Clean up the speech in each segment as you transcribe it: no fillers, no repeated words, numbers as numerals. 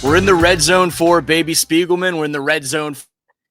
We're in the red zone for Baby Spiegelman. We're in the red zone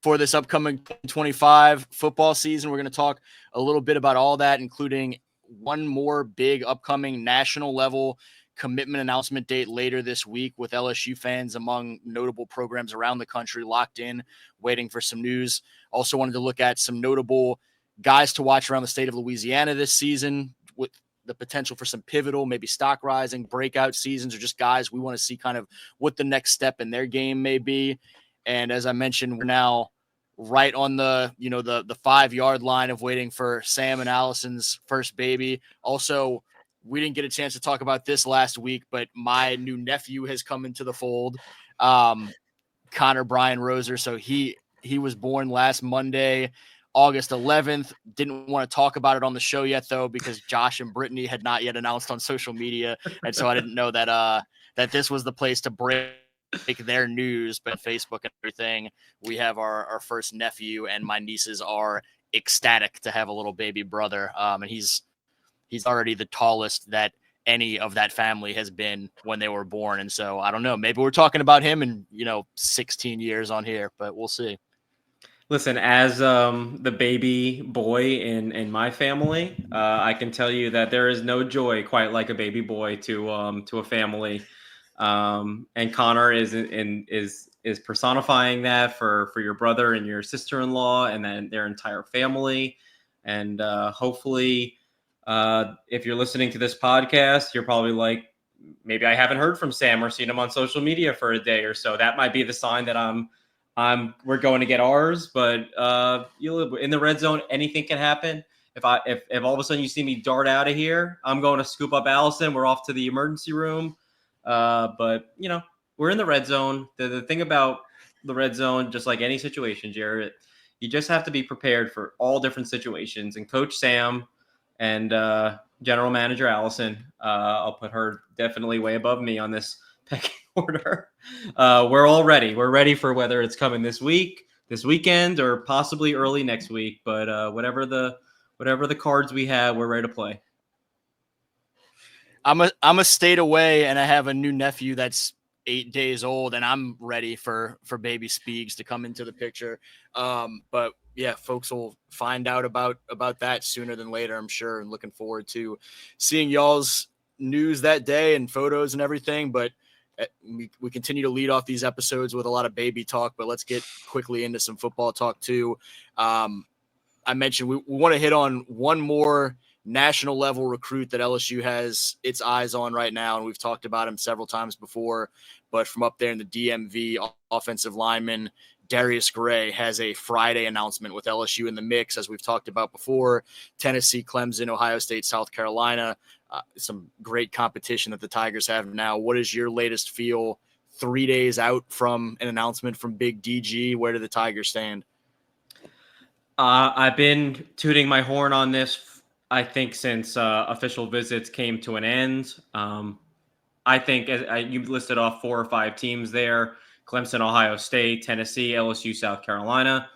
for this upcoming 2025 football season. We're going to talk a little bit about all that, including one more big upcoming national level commitment announcement date later this week, with LSU fans among notable programs around the country locked in, waiting for some news. Also wanted to look at some notable guys to watch around the state of Louisiana this season, with the potential for some pivotal, maybe stock rising breakout seasons, or just guys we want to see kind of what the next step in their game may be. And as I mentioned, we're now right on the 5-yard line of waiting for Sam and Allison's first baby. Also, we didn't get a chance to talk about this last week, but my new nephew has come into the fold, Connor Brian Roser. So he was born last Monday, August 11th. Didn't want to talk about it on the show yet, though, because Josh and Brittany had not yet announced on social media. And so I didn't know that this was the place to break their news, but Facebook and everything. We have our first nephew, and my nieces are ecstatic to have a little baby brother. And he's already the tallest that any of that family has been when they were born. And so I don't know, maybe we're talking about him in 16 years on here, but we'll see. Listen, as the baby boy in my family, I can tell you that there is no joy quite like a baby boy to a family. And Connor is personifying that for your brother and your sister-in-law and then their entire family. And hopefully, if you're listening to this podcast, you're probably like, maybe I haven't heard from Sam or seen him on social media for a day or so. That might be the sign that we're going to get ours. But in the red zone, anything can happen. If all of a sudden you see me dart out of here, I'm going to scoop up Allison. We're off to the emergency room. But we're in the red zone. The thing about the red zone, just like any situation, Jarrett, you just have to be prepared for all different situations. And Coach Sam and General Manager Allison, I'll put her definitely way above me on this pecking order. We're all ready. We're ready for whether it's coming this week, this weekend, or possibly early next week. But whatever the cards we have, we're ready to play. I'm a state away, and I have a new nephew that's 8 days old, and I'm ready for baby Speegs to come into the picture. But yeah, folks will find out about that sooner than later, I'm sure, and looking forward to seeing y'all's news that day and photos and everything. But we continue to lead off these episodes with a lot of baby talk, but let's get quickly into some football talk too. I mentioned we want to hit on one more national level recruit that LSU has its eyes on right now. And we've talked about him several times before, but from up there in the DMV, offensive lineman Darius Gray has a Friday announcement with LSU in the mix, as we've talked about before. Tennessee, Clemson, Ohio State, South Carolina, some great competition that the Tigers have now. What is your latest feel 3 days out from an announcement from Big DG? Where do the Tigers stand? I've been tooting my horn on this, I think, since official visits came to an end. I think you listed off 4 or 5 teams there: Clemson, Ohio State, Tennessee, LSU, South Carolina.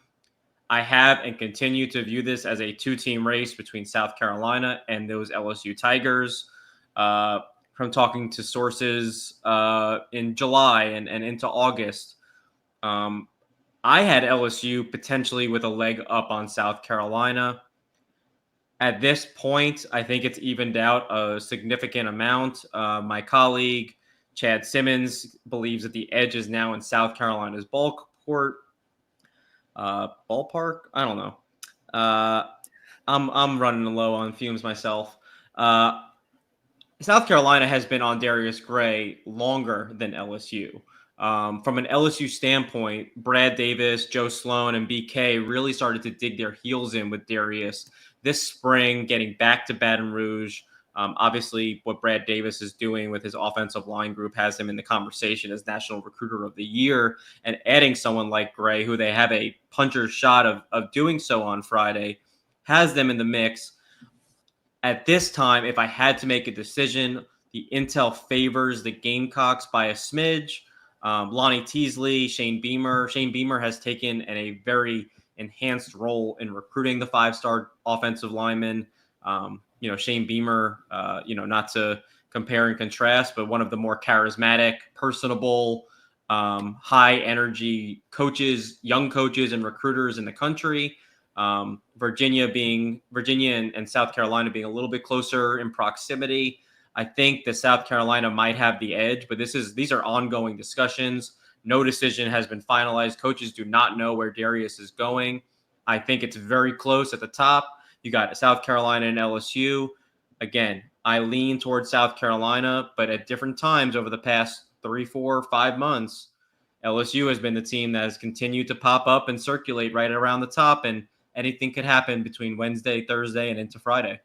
I have and continue to view this as a 2-team race between South Carolina and those LSU Tigers. From talking to sources in July and into August, I had LSU potentially with a leg up on South Carolina. At this point, I think it's evened out a significant amount. My colleague, Chad Simmons, believes that the edge is now in South Carolina's ballpark. I don't know. I'm running low on fumes myself. South Carolina has been on Darius Gray longer than LSU. From an LSU standpoint, Brad Davis, Joe Sloan, and BK really started to dig their heels in with Darius this spring, getting back to Baton Rouge. Obviously, what Brad Davis is doing with his offensive line group has him in the conversation as National Recruiter of the Year, and adding someone like Gray, who they have a puncher's shot of doing so on Friday, has them in the mix. At this time, if I had to make a decision, the intel favors the Gamecocks by a smidge. Lonnie Teasley, Shane Beamer. Shane Beamer has taken a very enhanced role in recruiting the 5-star offensive lineman. Shane Beamer, not to compare and contrast, but one of the more charismatic, personable, high energy coaches, young coaches and recruiters in the country. Virginia and South Carolina being a little bit closer in proximity. I think that South Carolina might have the edge, but these are ongoing discussions. No decision has been finalized. Coaches do not know where Darius is going. I think it's very close at the top. You got South Carolina and LSU. Again, I lean towards South Carolina, but at different times over the past 3, 4, 5 months, LSU has been the team that has continued to pop up and circulate right around the top, and anything could happen between Wednesday, Thursday, and into Friday.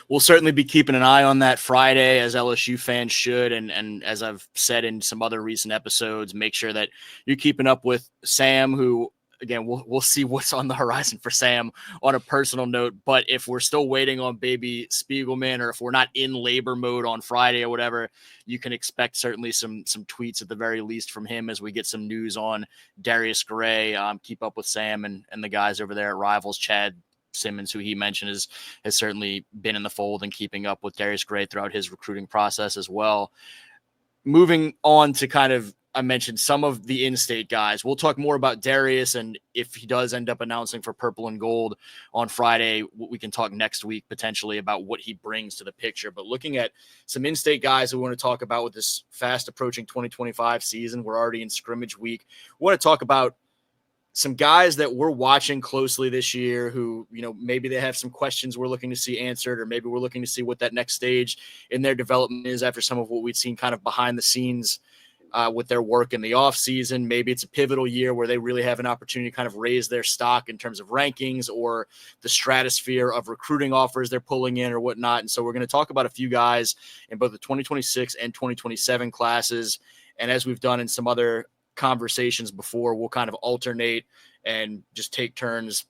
We'll certainly be keeping an eye on that Friday, as LSU fans should. And as I've said in some other recent episodes, make sure that you're keeping up with Sam, who, again, we'll see what's on the horizon for Sam on a personal note. But if we're still waiting on baby Spiegelman, or if we're not in labor mode on Friday or whatever, you can expect certainly some tweets at the very least from him as we get some news on Darius Gray. Keep up with Sam and the guys over there at Rivals. Chad Simmons, who he mentioned, has certainly been in the fold and keeping up with Darius Gray throughout his recruiting process as well. Moving on to I mentioned some of the in-state guys. We'll talk more about Darius, and if he does end up announcing for Purple and Gold on Friday, we can talk next week potentially about what he brings to the picture. But looking at some in-state guys we want to talk about with this fast approaching 2025 season, we're already in scrimmage week. We want to talk about some guys that we're watching closely this year who, maybe they have some questions we're looking to see answered, or maybe we're looking to see what that next stage in their development is after some of what we've seen kind of behind the scenes with their work in the off season. Maybe it's a pivotal year where they really have an opportunity to kind of raise their stock in terms of rankings or the stratosphere of recruiting offers they're pulling in or whatnot. And so we're going to talk about a few guys in both the 2026 and 2027 classes. And as we've done in some other conversations before, we'll kind of alternate and just take turns,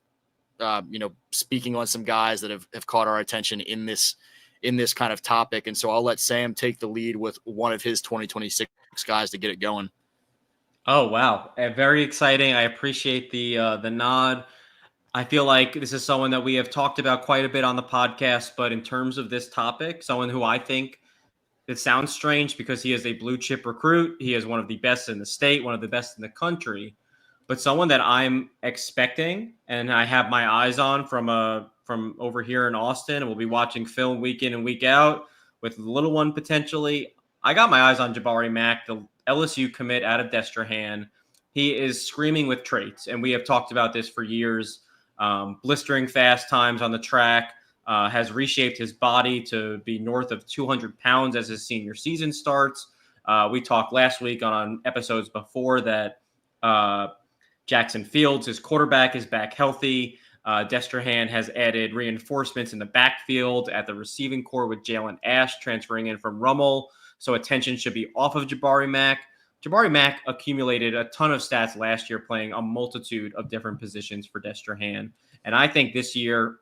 speaking on some guys that have caught our attention in this kind of topic. And so I'll let Sam take the lead with one of his 2026 guys to get it going. Oh, wow. Very exciting. I appreciate the nod. I feel like this is someone that we have talked about quite a bit on the podcast, but in terms of this topic, someone who I think, it sounds strange because he is a blue chip recruit. He is one of the best in the state, one of the best in the country, but someone that I'm expecting and I have my eyes on from over here in Austin, and we'll be watching film week in and week out with the little one potentially. I got my eyes on Jabari Mack, the LSU commit out of Destrehan. He is screaming with traits, and we have talked about this for years. Blistering fast times on the track, has reshaped his body to be north of 200 pounds as his senior season starts. We talked last week on episodes before that Jackson Fields, his quarterback, is back healthy. Destrehan has added reinforcements in the backfield at the receiving core with Jalen Ash transferring in from Rummel. So attention should be off of Jabari Mack. Jabari Mack accumulated a ton of stats last year playing a multitude of different positions for Destrehan. And I think this year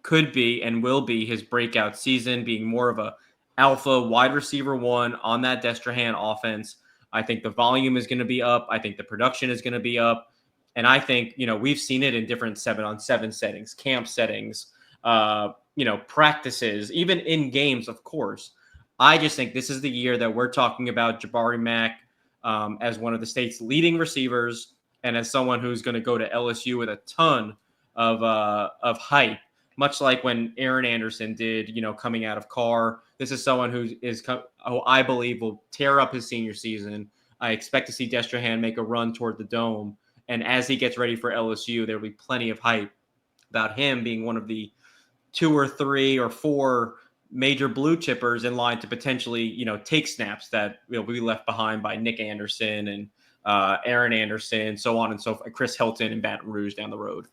could be and will be his breakout season, being more of a alpha wide receiver one on that Destrehan offense. I think the volume is going to be up. I think the production is going to be up. And I think, we've seen it in different 7-on-7 settings, camp settings, practices, even in games, of course. I just think this is the year that we're talking about Jabari Mack as one of the state's leading receivers and as someone who's going to go to LSU with a ton of hype, much like when Aaron Anderson did, coming out of Carr. This is someone who I believe will tear up his senior season. I expect to see Destrehan make a run toward the Dome. And as he gets ready for LSU, there will be plenty of hype about him being one of the 2 or 3 or 4 major blue chippers in line to potentially, take snaps that will be left behind by Nick Anderson and Aaron Anderson, so on and so forth, Chris Hilton and Baton Rouge down the road.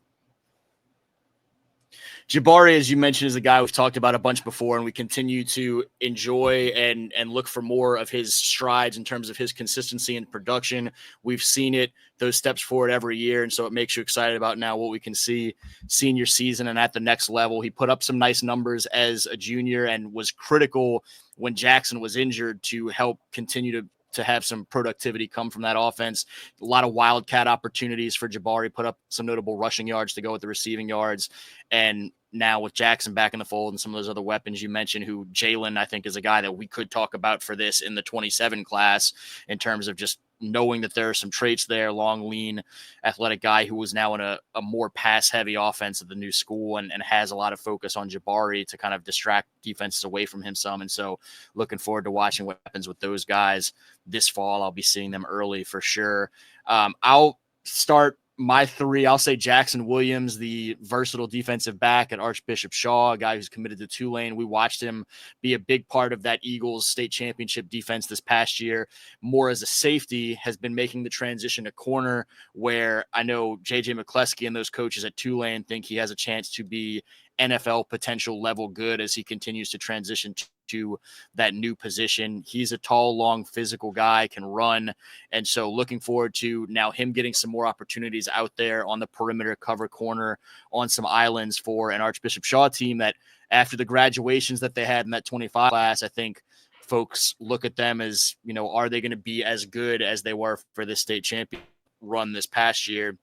Jabari, as you mentioned, is a guy we've talked about a bunch before, and we continue to enjoy and look for more of his strides in terms of his consistency and production. We've seen it, those steps forward every year, and so it makes you excited about now what we can see senior season and at the next level. He put up some nice numbers as a junior and was critical when Jackson was injured to help continue to have some productivity come from that offense. A lot of wildcat opportunities for Jabari, put up some notable rushing yards to go with the receiving yards. And now with Jackson back in the fold and some of those other weapons you mentioned, who Jalen, I think, is a guy that we could talk about for this in the 27 class in terms of just knowing that there are some traits there, long, lean, athletic guy who was now in a more pass-heavy offense at the new school and has a lot of focus on Jabari to kind of distract defenses away from him some. And so looking forward to watching what happens with those guys this fall. I'll be seeing them early for sure. I'll start my three. I'll say Jackson Williams, the versatile defensive back at Archbishop Shaw, a guy who's committed to Tulane. We watched him be a big part of that Eagles state championship defense this past year, more as a safety, has been making the transition to corner, where I know JJ McCleskey and those coaches at Tulane think he has a chance to be NFL potential level good as he continues to transition to that new position. He's a tall, long, physical guy, can run. And so looking forward to now him getting some more opportunities out there on the perimeter, cover corner, on some islands for an Archbishop Shaw team that after the graduations that they had in that 25 class, I think folks look at them as, you know, are they going to be as good as they were for this state champion run this past year?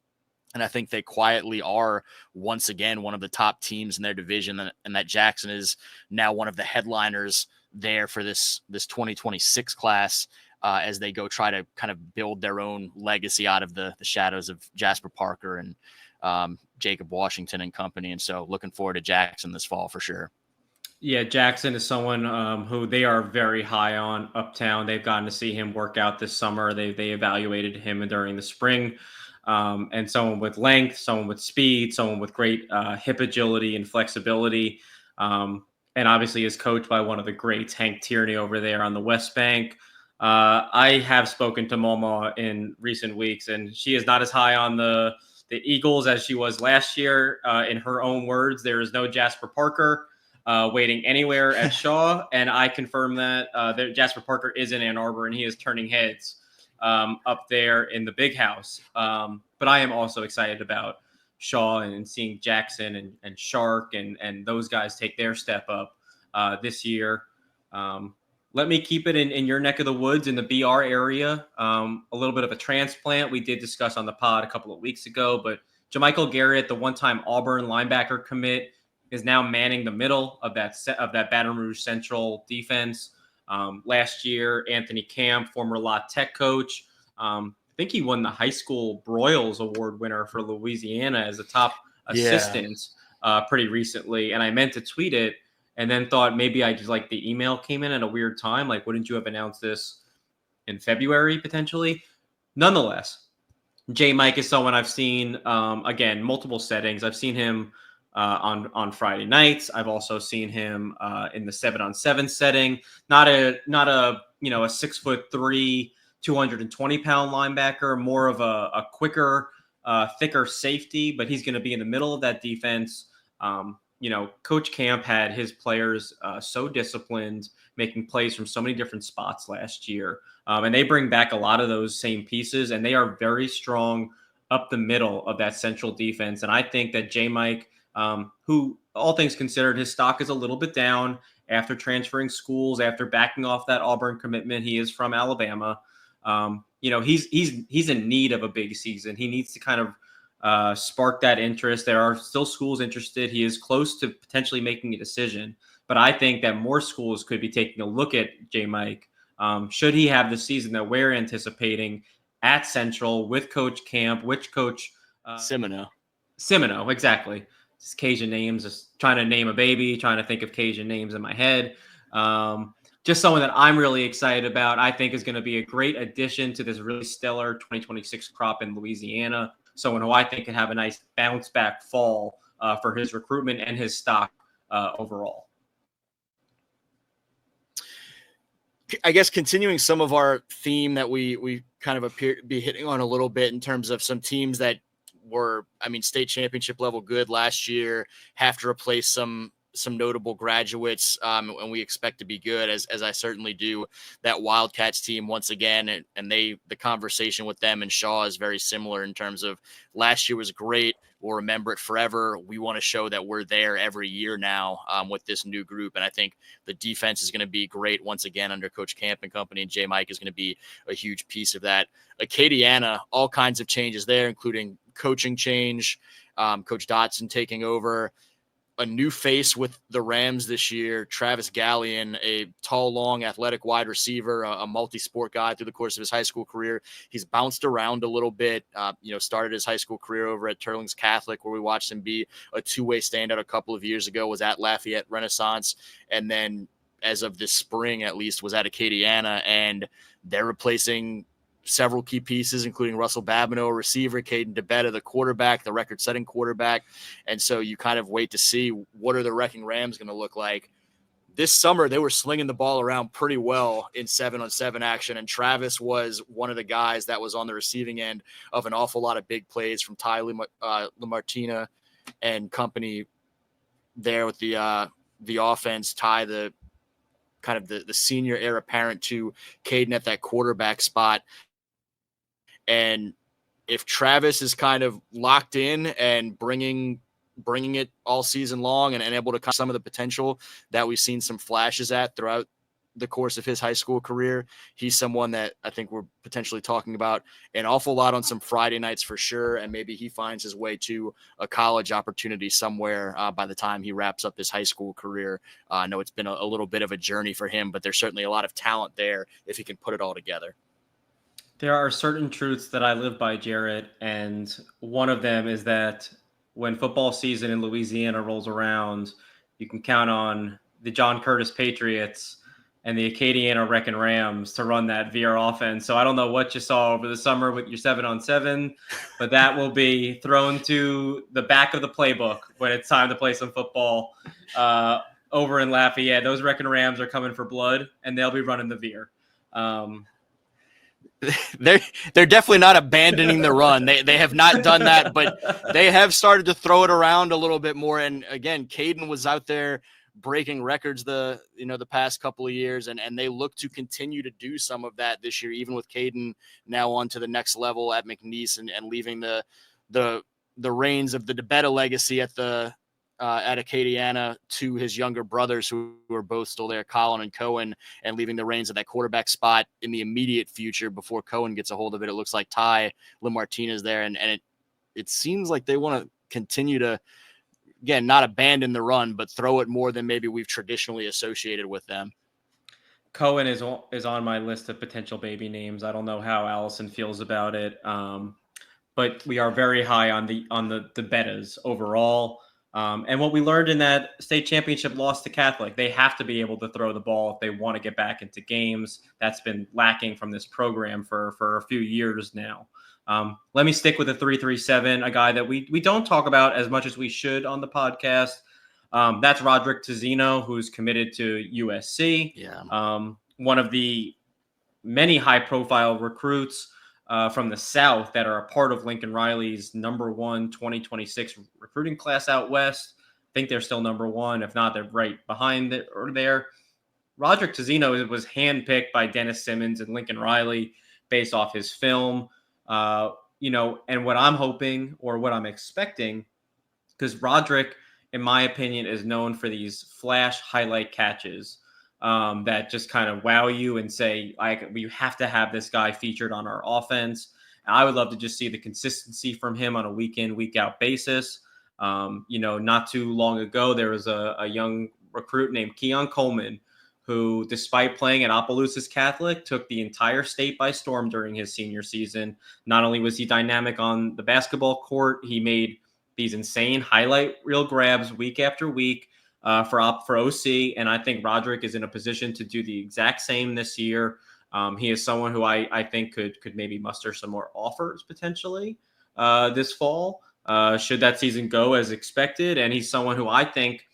And I think they quietly are once again one of the top teams in their division, and that Jackson is now one of the headliners there for this 2026 class as they go try to kind of build their own legacy out of the shadows of Jasper Parker and Jacob Washington and company. And so looking forward to Jackson this fall for sure. Yeah, Jackson is someone who they are very high on uptown. They've gotten to see him work out this summer. They evaluated him during the spring. And someone with length, someone with speed, someone with great hip agility and flexibility. And obviously is coached by one of the greats, Hank Tierney, over there on the West Bank. I have spoken to Moma in recent weeks, and she is not as high on the Eagles as she was last year. In her own words, there is no Jasper Parker waiting anywhere at Shaw. And I confirm that Jasper Parker is in Ann Arbor, and he is turning heads up there in the big house. But I am also excited about Shaw and seeing Jackson and Shark and those guys take their step up this year. Let me keep it in your neck of the woods in the BR area. A little bit of a transplant we did discuss on the pod a couple of weeks ago, but Jamichael Garrett, the one-time Auburn linebacker commit, is now manning the middle of that Baton Rouge Central defense. Last year, Anthony Camp, former La Tech coach, I think he won the high school Broyles Award winner for Louisiana as a top assistant pretty recently. And I meant to tweet it and then thought maybe I just like the email came in at a weird time. Like, wouldn't you have announced this in February potentially? Nonetheless, J. Mike is someone I've seen, again, multiple settings. I've seen him on Friday nights. I've also seen him in the 7-on-7 setting. Not a 6'3", 220-pound linebacker, more of a quicker, thicker safety, but he's going to be in the middle of that defense. Coach Camp had his players so disciplined, making plays from so many different spots last year. And they bring back a lot of those same pieces, and they are very strong up the middle of that central defense. And I think that J. Mike, who, all things considered, his stock is a little bit down after transferring schools, after backing off that Auburn commitment. He is from Alabama. He's in need of a big season. He needs to kind of spark that interest. There are still schools interested. He is close to potentially making a decision, but I think that more schools could be taking a look at J. Mike. Should he have the season that we're anticipating at Central with Coach Camp, which Coach Semino, exactly. Just Cajun names, just trying to name a baby, trying to think of Cajun names in my head. Just someone that I'm really excited about. I think is going to be a great addition to this really stellar 2026 crop in Louisiana. Someone who I think can have a nice bounce back fall for his recruitment and his stock overall. I guess continuing some of our theme that we kind of appear to be hitting on a little bit in terms of some teams that were, state championship level good last year, have to replace some notable graduates, and we expect to be good, as I certainly do. That Wildcats team once again, and the conversation with them and Shaw is very similar in terms of last year was great. We'll remember it forever. We want to show that we're there every year now with this new group, and I think the defense is going to be great once again under Coach Camp and company, and J. Mike is going to be a huge piece of that. Acadiana, all kinds of changes there, including coaching change, Coach Dotson taking over. a new face with the Rams this year, Travis Gallion, a tall, long, athletic wide receiver, a multi-sport guy through the course of his high school career. He's bounced around a little bit, started his high school career over at Turlings Catholic, where we watched him be a two-way standout a couple of years ago, was at Lafayette Renaissance, and then as of this spring, at least, was at Acadiana, and they're replacing several key pieces, including Russell Babineau, a receiver, Caden DeBetta, the quarterback, the record-setting quarterback. And so you kind of wait to see what are the Wrecking Rams going to look like. This summer, they were slinging the ball around pretty well in 7-on-7 action, and Travis was one of the guys that was on the receiving end of an awful lot of big plays from Ty LaMartina and company there with the offense. Ty, the senior heir apparent to Caden at that quarterback spot. And if Travis is kind of locked in and bringing it all season long and able to cut some of the potential that we've seen some flashes at throughout the course of his high school career, he's someone that I think we're potentially talking about an awful lot on some Friday nights for sure. And maybe he finds his way to a college opportunity somewhere by the time he wraps up his high school career. I know it's been a little bit of a journey for him, but there's certainly a lot of talent there if he can put it all together. There are certain truths that I live by, Jarrett, and one of them is that when football season in Louisiana rolls around, you can count on the John Curtis Patriots and the Acadiana Wrecking Rams to run that VR offense. So I don't know what you saw over the summer with your 7-on-7, but that will be thrown to the back of the playbook when it's time to play some football over in Lafayette. Those Wrecking Rams are coming for blood, and they'll be running the VR. They're definitely not abandoning the run. They have not done that, but they have started to throw it around a little bit more. And again, Caden was out there breaking records the past couple of years, and they look to continue to do some of that this year, even with Caden now on to the next level at McNeese and leaving the reins of the DeBetta legacy at Acadiana to his younger brothers who are both still there, Colin and Cohen, and leaving the reins of that quarterback spot in the immediate future before Cohen gets a hold of it. It looks like Ty LaMartina is there, and it seems like they want to continue to, again, not abandon the run, but throw it more than maybe we've traditionally associated with them. Cohen is on my list of potential baby names. I don't know how Allison feels about it, but we are very high on the Bettas overall. And what we learned in that state championship loss to Catholic, they have to be able to throw the ball if they want to get back into games. That's been lacking from this program for a few years now. Let me stick with the 3-3-7, a guy that we don't talk about as much as we should on the podcast. That's Roderick Tizino, who's committed to USC. Yeah. One of the many high-profile recruits from the South that are a part of Lincoln Riley's #1 2026 recruiting class out west. I think they're still #1. If not, they're right behind it or there. Roderick Tizino was handpicked by Dennis Simmons and Lincoln Riley based off his film. And what I'm hoping or what I'm expecting, because Roderick, in my opinion, is known for these flash highlight catches that just kind of wow you and say, we have to have this guy featured on our offense. And I would love to just see the consistency from him on a week in, week out basis. Not too long ago, there was a young recruit named Keon Coleman who, despite playing at Opelousas Catholic, took the entire state by storm during his senior season. Not only was he dynamic on the basketball court, he made these insane highlight reel grabs week after week for OC, and I think Roderick is in a position to do the exact same this year. He is someone who I think could maybe muster some more offers potentially this fall, should that season go as expected. And he's someone who I think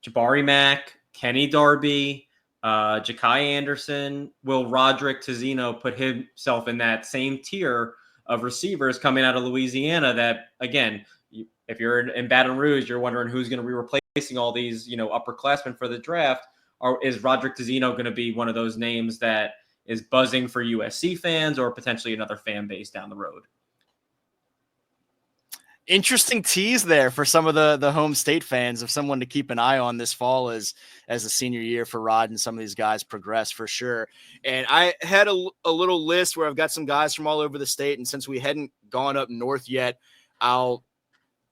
Jabari Mack, Kenny Darby, Ja'Kai Anderson, will Roderick Tizino put himself in that same tier of receivers coming out of Louisiana that, again, if you're in Baton Rouge, you're wondering who's going to be replacing all these, upperclassmen for the draft. Or is Roderick Tizino going to be one of those names that is buzzing for USC fans or potentially another fan base down the road? Interesting tease there for some of the home state fans of someone to keep an eye on this fall as the senior year for Rod and some of these guys progress for sure. And I had a little list where I've got some guys from all over the state. And since we hadn't gone up north yet, I'll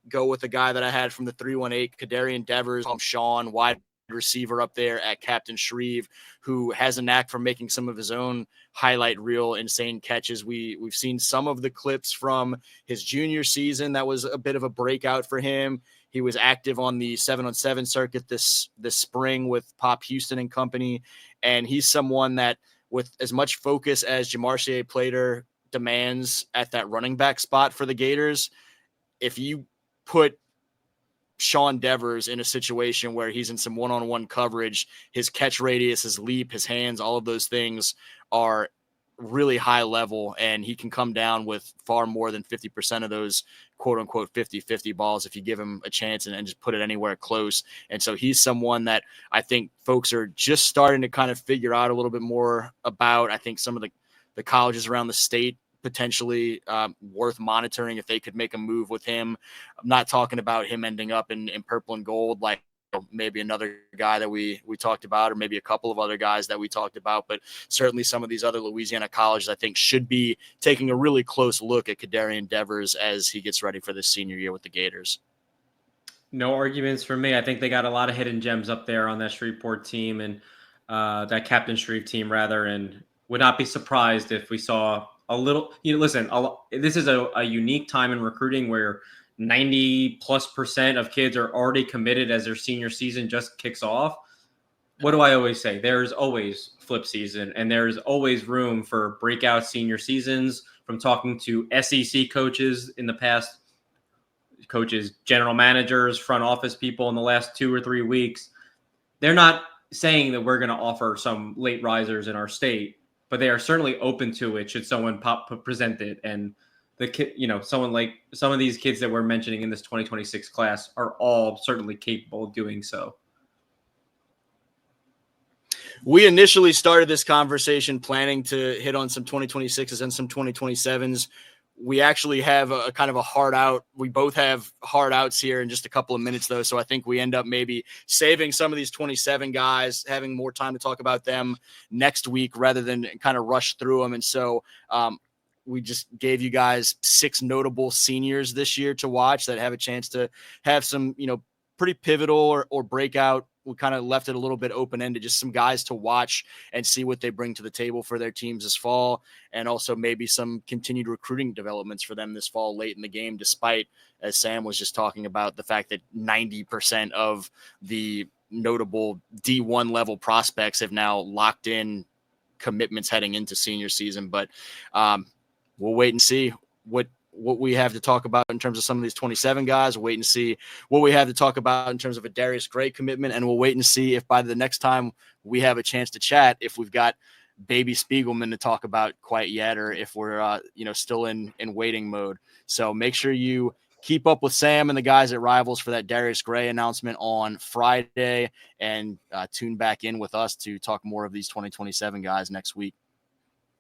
go with the guy that I had from the 318, Kadarian Devers. Sean, wide receiver up there at Captain Shreve, who has a knack for making some of his own highlight reel insane catches. We've seen some of the clips from his junior season. That was a bit of a breakout for him. He was active on the 7-on-7 circuit this spring with Pop Houston and company. And he's someone that, with as much focus as Jamarcia Plater demands at that running back spot for the Gators, if you put Sean Devers in a situation where he's in some one-on-one coverage, his catch radius, his leap, his hands, all of those things are really high level, and he can come down with far more than 50% of those quote-unquote 50-50 balls if you give him a chance and just put it anywhere close. And so he's someone that I think folks are just starting to kind of figure out a little bit more about. I think some of the colleges around the state potentially worth monitoring if they could make a move with him. I'm not talking about him ending up in purple and gold like maybe another guy that we talked about, or maybe a couple of other guys that we talked about, but certainly some of these other Louisiana colleges I think should be taking a really close look at Kadarian Devers as he gets ready for this senior year with the Gators. No arguments for me. I think they got a lot of hidden gems up there on that Shreveport team and that Captain Shreve team rather, and would not be surprised if we saw a little, listen, this is a unique time in recruiting where 90+% of kids are already committed as their senior season just kicks off. What do I always say? There's always flip season, and there's always room for breakout senior seasons. From talking to SEC coaches in the past, coaches, general managers, front office people in the last 2 or 3 weeks, they're not saying that we're going to offer some late risers in our state, but they are certainly open to it should someone present it. And the kid, someone like some of these kids that we're mentioning in this 2026 class are all certainly capable of doing so. We initially started this conversation planning to hit on some 2026s and some 2027s. We actually have a kind of a hard out. We both have hard outs here in just a couple of minutes, though. So I think we end up maybe saving some of these 27 guys, having more time to talk about them next week rather than kind of rush through them. And so we just gave you guys 6 notable seniors this year to watch that have a chance to have some, pretty pivotal or breakout. We kind of left it a little bit open-ended, just some guys to watch and see what they bring to the table for their teams this fall, and also maybe some continued recruiting developments for them this fall late in the game, despite, as Sam was just talking about, the fact that 90% of the notable D1 level prospects have now locked in commitments heading into senior season. But we'll wait and see what we have to talk about in terms of some of these 27 guys. We'll wait and see what we have to talk about in terms of a Darius Gray commitment. And we'll wait and see if by the next time we have a chance to chat, if we've got baby Spiegelman to talk about quite yet, or if we're, still in waiting mode. So make sure you keep up with Sam and the guys at Rivals for that Darius Gray announcement on Friday, and tune back in with us to talk more of these 2027 guys next week.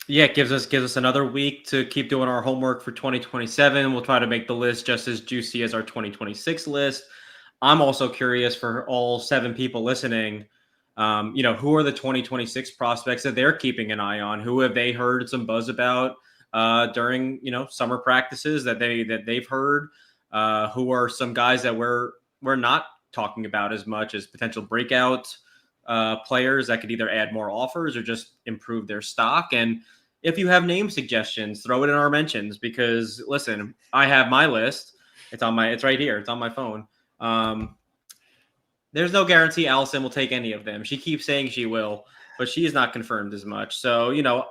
Yeah, it gives us another week to keep doing our homework for 2027. We'll try to make the list just as juicy as our 2026 list. I'm also curious for all 7 people listening, who are the 2026 prospects that they're keeping an eye on? Who have they heard some buzz about during, summer practices that they've heard? Who are some guys that we're not talking about as much as potential breakout players that could either add more offers or just improve their stock? And if you have name suggestions, throw it in our mentions, because listen, I have my list. It's right here. It's on my phone. There's no guarantee Allison will take any of them. She keeps saying she will, but she is not confirmed as much. So,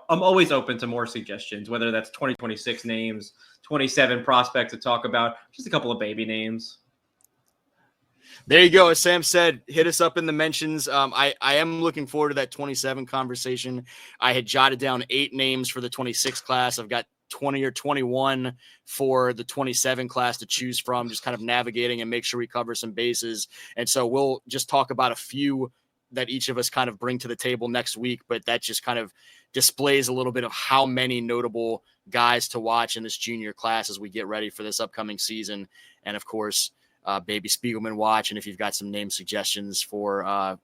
I'm always open to more suggestions, whether that's 2026 names, 27 prospects to talk about, just a couple of baby names. There you go. As Sam said, hit us up in the mentions. I am looking forward to that 27 conversation. I had jotted down 8 names for the 26 class. I've got 20 or 21 for the 27 class to choose from, just kind of navigating and make sure we cover some bases. And so we'll just talk about a few that each of us kind of bring to the table next week, but that just kind of displays a little bit of how many notable guys to watch in this junior class as we get ready for this upcoming season. And of course, baby Spiegelman watch. And if you've got some name suggestions for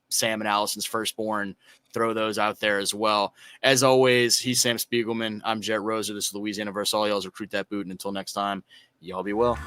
Sam and Allison's firstborn, throw those out there as well. As always, he's Sam Spiegelman. I'm Jet Roser. This is Louisiana versus All Y'all's Recruit That Boot. And until next time, Y'all be well.